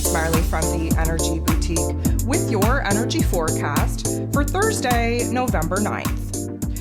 it's Marley from the Energy Boutique with your energy forecast for Thursday, November 9th.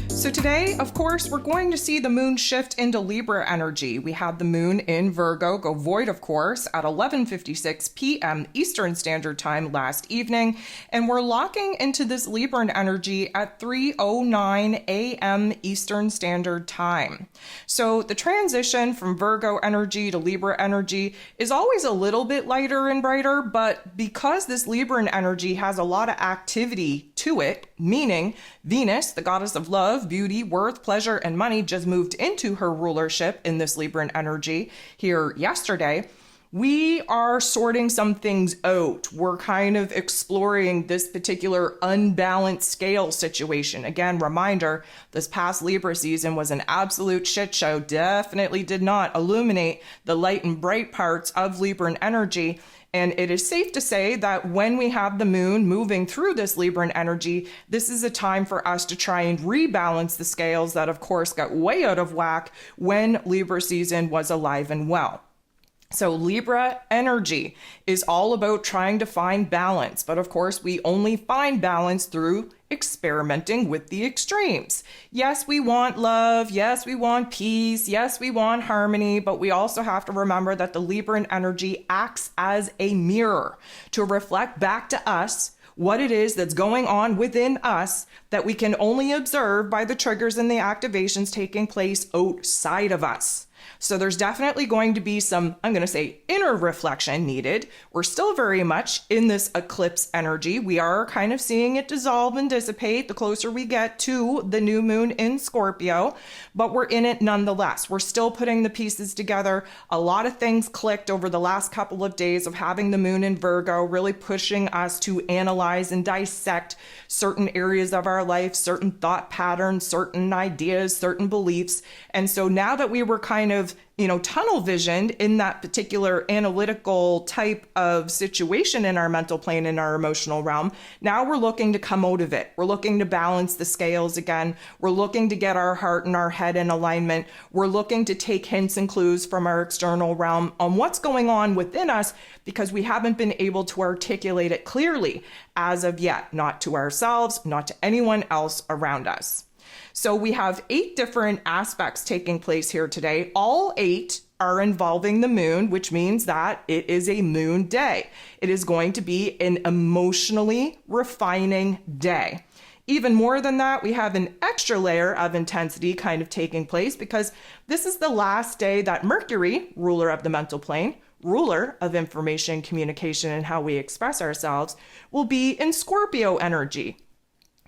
So today, of course, we're going to see the moon shift into Libra energy. We had the moon in Virgo go void, of course, at 11:56 p.m. Eastern Standard Time last evening, and we're locking into this Libran energy at 3:09 a.m. Eastern Standard Time. So the transition from Virgo energy to Libra energy is always a little bit lighter and brighter, but because this Libran energy has a lot of activity to it, meaning Venus, the goddess of love, beauty, worth, pleasure, and money, just moved into her rulership in this Libran energy here yesterday, we are sorting some things out. We're kind of exploring this particular unbalanced scale situation. Again, reminder, this past Libra season was an absolute shit show. Definitely did not illuminate the light and bright parts of Libran energy. And it is safe to say that when we have the moon moving through this Libran energy, this is a time for us to try and rebalance the scales that, of course, got way out of whack when Libra season was alive and well. So Libra energy is all about trying to find balance. But of course, we only find balance through experimenting with the extremes. Yes, we want love. Yes, we want peace. Yes, we want harmony. But we also have to remember that the Libran energy acts as a mirror to reflect back to us what it is that's going on within us that we can only observe by the triggers and the activations taking place outside of us. So there's definitely going to be some, I'm going to say, inner reflection needed. We're still very much in this eclipse energy. We are kind of seeing it dissolve and dissipate the closer we get to the new moon in Scorpio, but we're in it nonetheless. We're still putting the pieces together. A lot of things clicked over the last couple of days of having the moon in Virgo, really pushing us to analyze and dissect certain areas of our life, certain thought patterns, certain ideas, certain beliefs. And so now that we were kind of tunnel visioned in that particular analytical type of situation in our mental plane, in our emotional realm, now we're looking to come out of it. We're looking to balance the scales again. We're looking to get our heart and our head in alignment. We're looking to take hints and clues from our external realm on what's going on within us because we haven't been able to articulate it clearly as of yet, not to ourselves, not to anyone else around us. So we have 8 different aspects taking place here today. All 8 are involving the moon, which means that it is a moon day. It is going to be an emotionally refining day. Even more than that, we have an extra layer of intensity kind of taking place because this is the last day that Mercury, ruler of the mental plane, ruler of information, communication, and how we express ourselves, will be in Scorpio energy.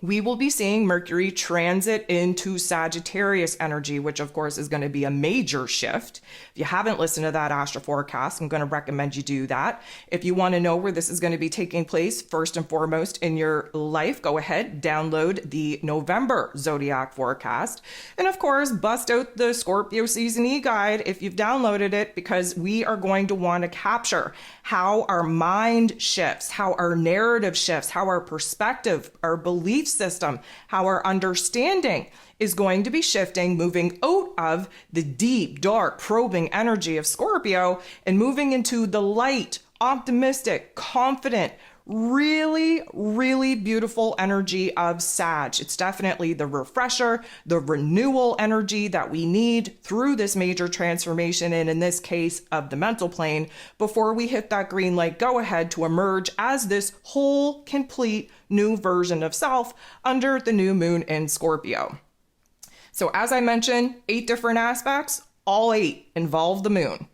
We will be seeing Mercury transit into Sagittarius energy, which of course is going to be a major shift. If you haven't listened to that astro forecast, I'm going to recommend you do that. If you want to know where this is going to be taking place, first and foremost in your life, go ahead, download the November zodiac forecast. And of course, bust out the Scorpio Season E guide if you've downloaded it, because we are going to want to capture how our mind shifts, how our narrative shifts, how our perspective, our belief system, how our understanding is going to be shifting, moving out of the deep, dark, probing energy of Scorpio and moving into the light, optimistic, confident, really, really beautiful energy of Sag. It's definitely the refresher, the renewal energy that we need through this major transformation, and in this case of the mental plane, before we hit that green light go ahead to emerge as this whole, complete new version of self under the new moon in Scorpio. So as I mentioned, 8 different aspects, all 8 involve the moon.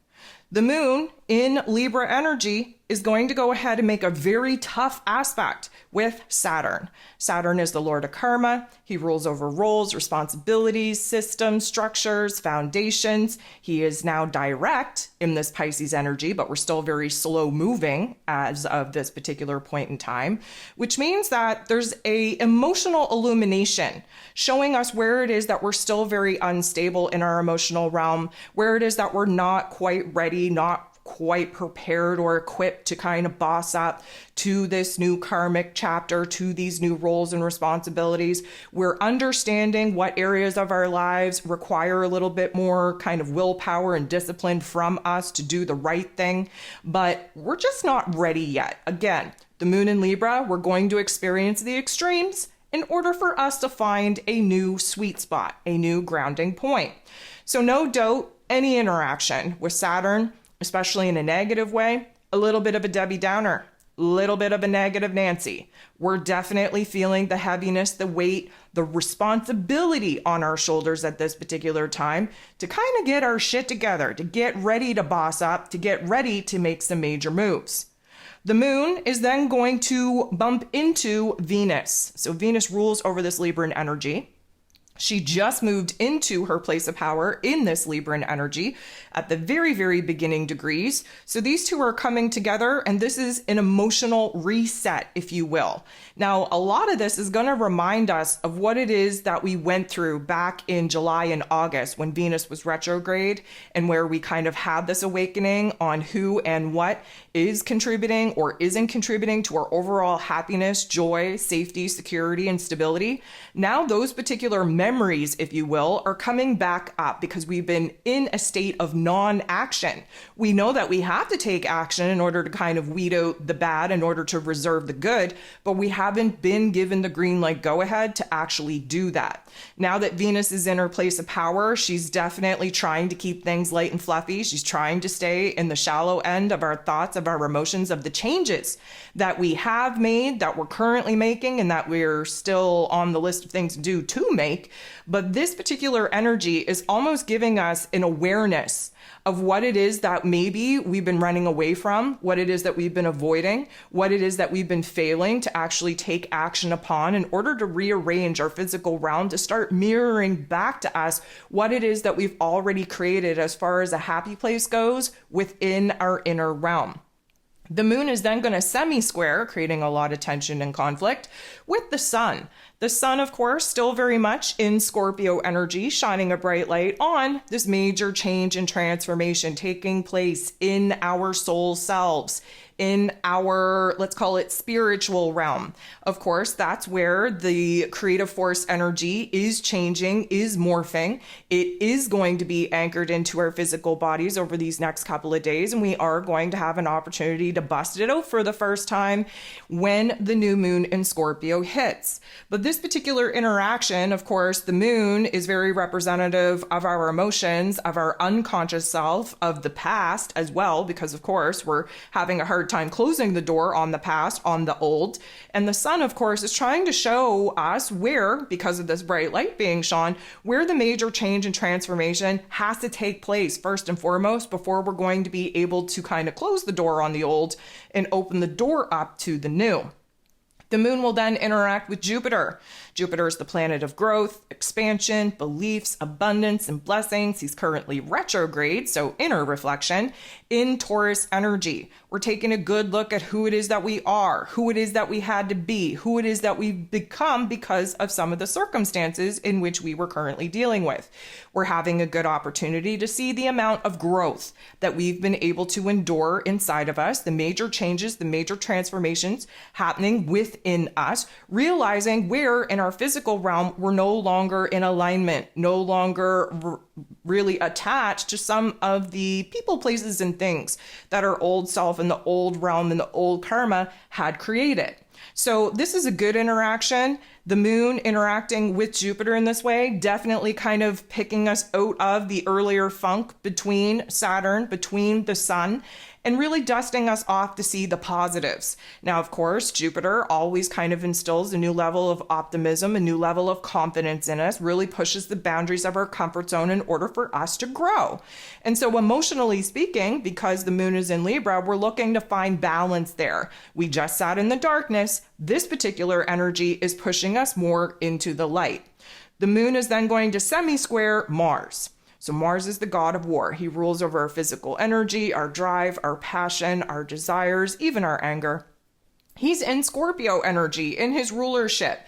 The moon in Libra energy is going to go ahead and make a very tough aspect with Saturn. Saturn is the lord of karma. He rules over roles, responsibilities, systems, structures, foundations. He is now direct in this Pisces energy, but we're still very slow moving as of this particular point in time, which means that there's a emotional illumination showing us where it is that we're still very unstable in our emotional realm, where it is that we're not quite ready, not quite prepared or equipped to kind of boss up to this new karmic chapter, to these new roles and responsibilities. We're understanding what areas of our lives require a little bit more kind of willpower and discipline from us to do the right thing, but we're just not ready yet. Again, the moon in Libra, we're going to experience the extremes in order for us to find a new sweet spot, a new grounding point. So no doubt, any interaction with Saturn, especially in a negative way, a little bit of a Debbie Downer, a little bit of a negative Nancy. We're definitely feeling the heaviness, the weight, the responsibility on our shoulders at this particular time to kind of get our shit together, to get ready to boss up, to get ready to make some major moves. The moon is then going to bump into Venus. So Venus rules over this Libran energy. She just moved into her place of power in this Libran energy at the very, very beginning degrees. So these two are coming together, and this is an emotional reset, if you will. Now, a lot of this is going to remind us of what it is that we went through back in July and August when Venus was retrograde, and where we kind of had this awakening on who and what is contributing or isn't contributing to our overall happiness, joy, safety, security, and stability. Now those particular memories, if you will, are coming back up because we've been in a state of non-action. We know that we have to take action in order to kind of weed out the bad in order to reserve the good, but we haven't been given the green light go ahead to actually do that. Now that Venus is in her place of power, she's definitely trying to keep things light and fluffy. She's trying to stay in the shallow end of our thoughts, of our emotions, of the changes that we have made, that we're currently making, and that we're still on the list of things to do to make. But this particular energy is almost giving us an awareness of what it is that maybe we've been running away from, what it is that we've been avoiding, what it is that we've been failing to actually take action upon in order to rearrange our physical realm to start mirroring back to us what it is that we've already created as far as a happy place goes within our inner realm. The moon is then going to semi-square, creating a lot of tension and conflict with the sun. The sun, of course, still very much in Scorpio energy, shining a bright light on this major change and transformation taking place in our soul selves, in our, let's call it, spiritual realm. Of course, that's where the creative force energy is changing, is morphing. It is going to be anchored into our physical bodies over these next couple of days, and we are going to have an opportunity to bust it out for the first time when the new moon in Scorpio hits. But this particular interaction, of course, the moon is very representative of our emotions, of our unconscious self, of the past as well, because of course we're having a hard time closing the door on the past, on the old. And the sun, of course, is trying to show us where, because of this bright light being shone, where the major change and transformation has to take place first and foremost before we're going to be able to kind of close the door on the old and open the door up to the new. The moon will then interact with Jupiter. Jupiter is the planet of growth, expansion, beliefs, abundance, and blessings. He's currently retrograde, so inner reflection, in Taurus energy. We're taking a good look at who it is that we are, who it is that we had to be, who it is that we've become because of some of the circumstances in which we were currently dealing with. We're having a good opportunity to see the amount of growth that we've been able to endure inside of us, the major changes, the major transformations happening within us, realizing where in our physical realm we're no longer in alignment, no longer really attached to some of the people, places, and things that our old self and the old realm and the old karma had created. So this is a good interaction. The moon interacting with Jupiter in this way, definitely kind of picking us out of the earlier funk between Saturn, between the sun, and really dusting us off to see the positives. Now, of course, Jupiter always kind of instills a new level of optimism, a new level of confidence in us, really pushes the boundaries of our comfort zone in order for us to grow. And so emotionally speaking, because the moon is in Libra, we're looking to find balance there. We just sat in the darkness. This particular energy is pushing us more into the light. The moon is then going to semi-square Mars. So Mars is the god of war. He rules over our physical energy, our drive, our passion, our desires, even our anger. He's in Scorpio energy in his rulership.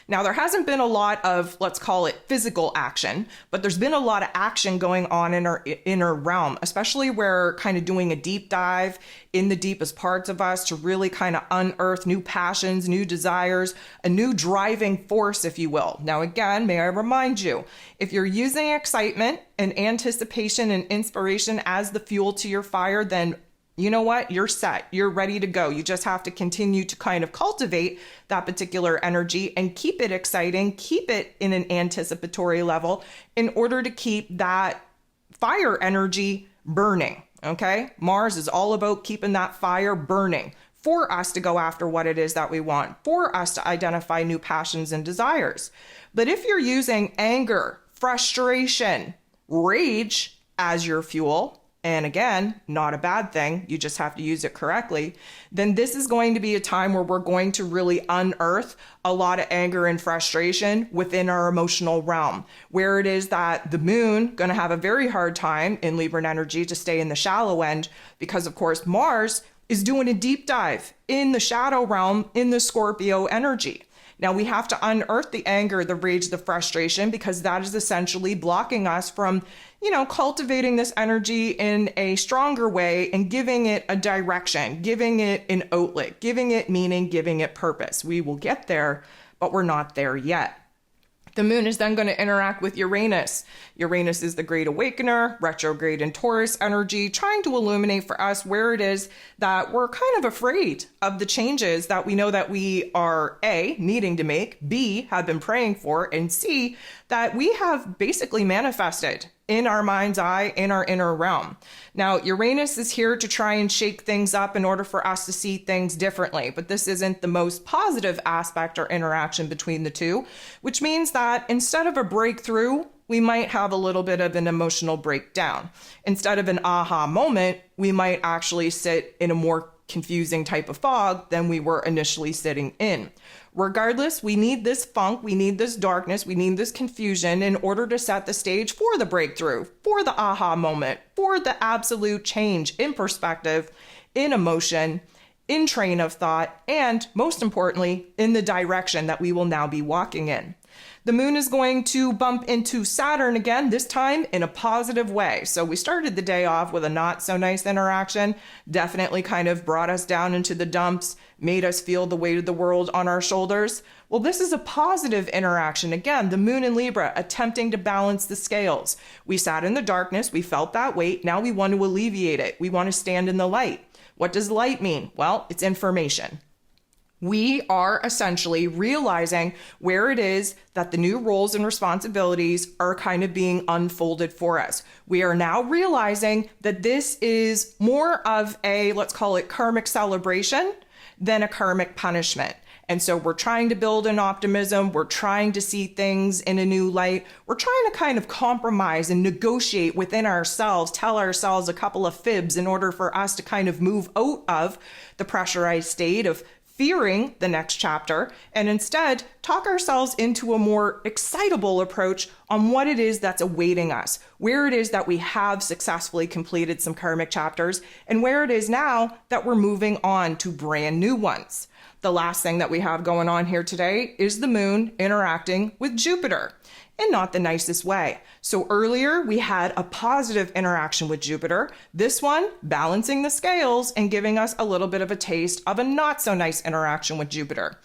Now, there hasn't been a lot of, let's call it physical action, but there's been a lot of action going on in our inner realm, especially where kind of doing a deep dive in the deepest parts of us to really kind of unearth new passions, new desires, a new driving force, if you will. Now, again, may I remind you, if you're using excitement and anticipation and inspiration as the fuel to your fire, then you know what? You're set. You're ready to go. You just have to continue to kind of cultivate that particular energy and keep it exciting, keep it in an anticipatory level in order to keep that fire energy burning. Okay? Mars is all about keeping that fire burning for us to go after what it is that we want, for us to identify new passions and desires. But if you're using anger, frustration, rage as your fuel, and again, not a bad thing, you just have to use it correctly, then this is going to be a time where we're going to really unearth a lot of anger and frustration within our emotional realm, where it is that the moon going to have a very hard time in Libran energy to stay in the shallow end, because of course Mars is doing a deep dive in the shadow realm in the Scorpio energy. Now we have to unearth the anger, the rage, the frustration, because that is essentially blocking us from, cultivating this energy in a stronger way and giving it a direction, giving it an outlet, giving it meaning, giving it purpose. We will get there, but we're not there yet. The moon is then going to interact with Uranus. Uranus is the great awakener, retrograde in Taurus energy, trying to illuminate for us where it is that we're kind of afraid of the changes that we know that we are A, needing to make, B, have been praying for, and C, that we have basically manifested in our mind's eye, in our inner realm. Now, Uranus is here to try and shake things up in order for us to see things differently, but this isn't the most positive aspect or interaction between the two, which means that instead of a breakthrough, we might have a little bit of an emotional breakdown. Instead of an aha moment, we might actually sit in a more confusing type of fog than we were initially sitting in. Regardless, we need this funk, we need this darkness, we need this confusion in order to set the stage for the breakthrough, for the aha moment, for the absolute change in perspective, in emotion, in train of thought, and most importantly, in the direction that we will now be walking in. The moon is going to bump into Saturn again, this time in a positive way. So we started the day off with a not so nice interaction, definitely kind of brought us down into the dumps, made us feel the weight of the world on our shoulders. Well, this is a positive interaction. Again, the moon in Libra attempting to balance the scales. We sat in the darkness, we felt that weight, now we want to alleviate it. We want to stand in the light. What does light mean? Well, it's information. We are essentially realizing where it is that the new roles and responsibilities are kind of being unfolded for us. We are now realizing that this is more of a, let's call it karmic celebration than a karmic punishment. And so we're trying to build an optimism. We're trying to see things in a new light. We're trying to kind of compromise and negotiate within ourselves, tell ourselves a couple of fibs in order for us to kind of move out of the pressurized state of fearing the next chapter, and instead talk ourselves into a more excitable approach on what it is that's awaiting us, where it is that we have successfully completed some karmic chapters, and where it is now that we're moving on to brand new ones. The last thing that we have going on here today is the moon interacting with Jupiter in not the nicest way. So earlier we had a positive interaction with Jupiter. This one balancing the scales and giving us a little bit of a taste of a not so nice interaction with Jupiter.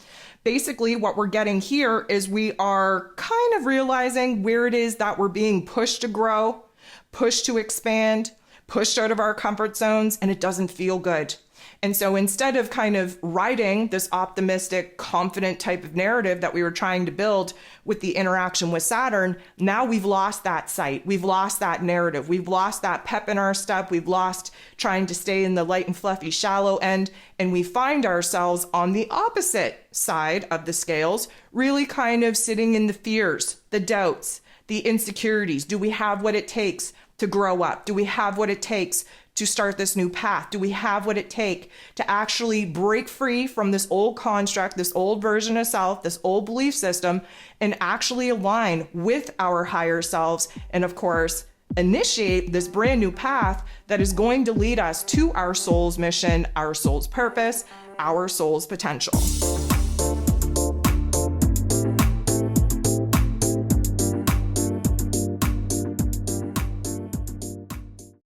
Basically, what we're getting here is we are kind of realizing where it is that we're being pushed to grow, pushed to expand, pushed out of our comfort zones, and it doesn't feel good. And so instead of kind of riding this optimistic, confident type of narrative that we were trying to build with the interaction with Saturn, now we've lost that sight. We've lost that narrative. We've lost that pep in our step. We've lost trying to stay in the light and fluffy shallow end. And we find ourselves on the opposite side of the scales, really kind of sitting in the fears, the doubts, the insecurities. Do we have what it takes to grow up? Do we have what it takes to start this new path? Do we have what it takes to actually break free from this old construct, this old version of self, this old belief system, and actually align with our higher selves? And of course, initiate this brand new path that is going to lead us to our soul's mission, our soul's purpose, our soul's potential.